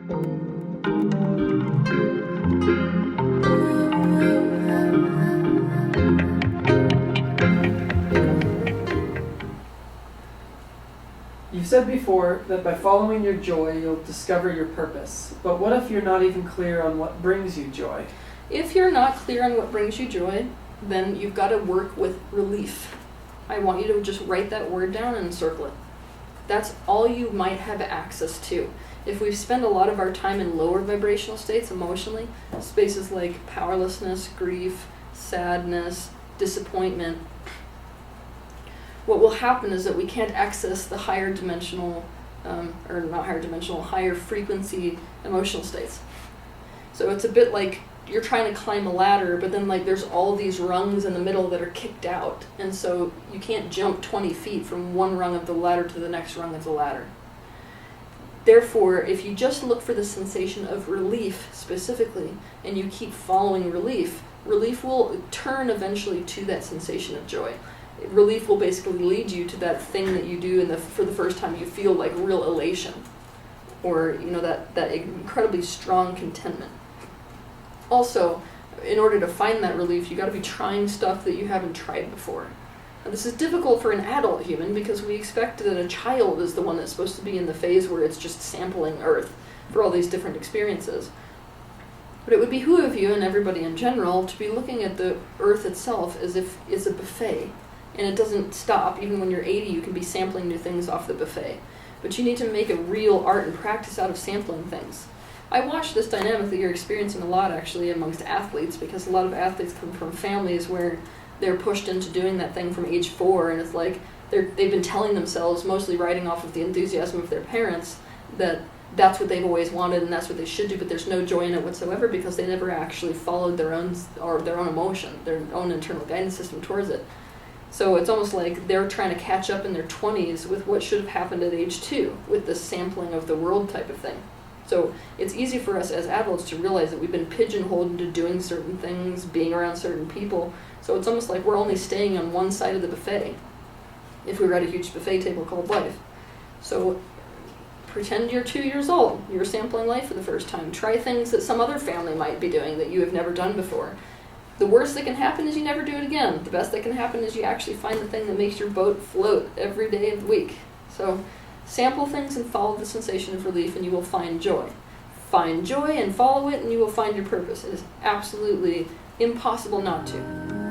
You said before that by following your joy, you'll discover your purpose. But what if you're not even clear on what brings you joy? If you're not clear on what brings you joy, then you've got to work with relief. I want you to just write that word down and circle it. That's all you might have access to. If we spend a lot of our time in lower vibrational states emotionally, spaces like powerlessness, grief, sadness, disappointment, what will happen is that we can't access the higher dimensional, higher frequency emotional states. So it's a bit like you're trying to climb a ladder, but then there's all these rungs in the middle that are kicked out, and so you can't jump 20 feet from one rung of the ladder to the next rung of the ladder. Therefore, if you just look for the sensation of relief specifically, and you keep following relief, relief will turn eventually to that sensation of joy. Relief will basically lead you to that thing that you do for the first time you feel like real elation, or that incredibly strong contentment. Also, in order to find that relief, you got to be trying stuff that you haven't tried before. Now, this is difficult for an adult human because we expect that a child is the one that's supposed to be in the phase where it's just sampling Earth for all these different experiences. But it would behoove you and everybody in general to be looking at the Earth itself as if it's a buffet. And it doesn't stop. Even when you're 80, you can be sampling new things off the buffet. But you need to make a real art and practice out of sampling things. I watch this dynamic that you're experiencing a lot, actually, amongst athletes, because a lot of athletes come from families where they're pushed into doing that thing from age 4, and it's like they've been telling themselves, mostly riding off of the enthusiasm of their parents, that that's what they've always wanted and that's what they should do, but there's no joy in it whatsoever because they never actually followed their own emotion, their own internal guidance system towards it. So it's almost like they're trying to catch up in their 20s with what should have happened at age 2, with the sampling of the world type of thing. So it's easy for us as adults to realize that we've been pigeonholed into doing certain things, being around certain people. So it's almost like we're only staying on one side of the buffet, if we were at a huge buffet table called life. So pretend you're 2 years old. You're sampling life for the first time. Try things that some other family might be doing that you have never done before. The worst that can happen is you never do it again. The best that can happen is you actually find the thing that makes your boat float every day of the week. So sample things and follow the sensation of relief and you will find joy. Find joy and follow it and you will find your purpose. It is absolutely impossible not to.